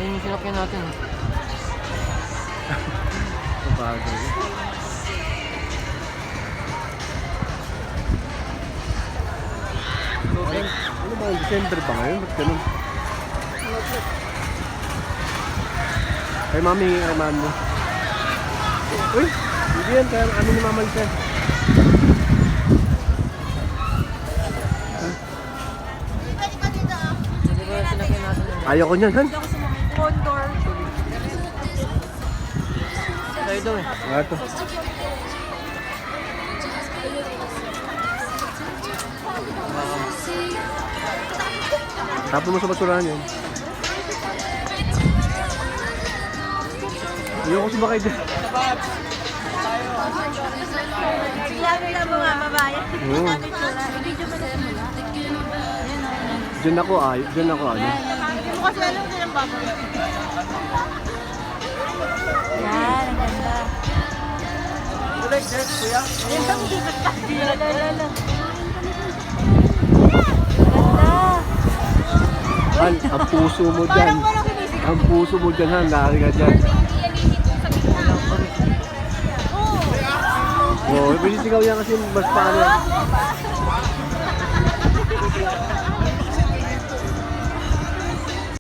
Ayun yung sinakyan natin. Bagay. Ano ba? December ba ngayon? Ba't ganun? Kay mami, kay mami. Uy! Hindi yan. Kaya ano ni mama siya? Hindi ba yung sinakyan natin? Ayaw ko niyan, Han. Condor. Tayo daw eh. Ito. Tapos mo sa basurahan yan. Ayoko sumakay dyan. Lalo na mga babae. Oo. Diyan ako diyan ako ano. Hindi mo kasi alam din ang babae. Yan, ang ganda. Yan ang hibat ka. Lala. Han, ang puso mo dyan. Ang puso mo dyan, Han. Lari ka dyan. Oo, pinisigaw yan kasi mas paano.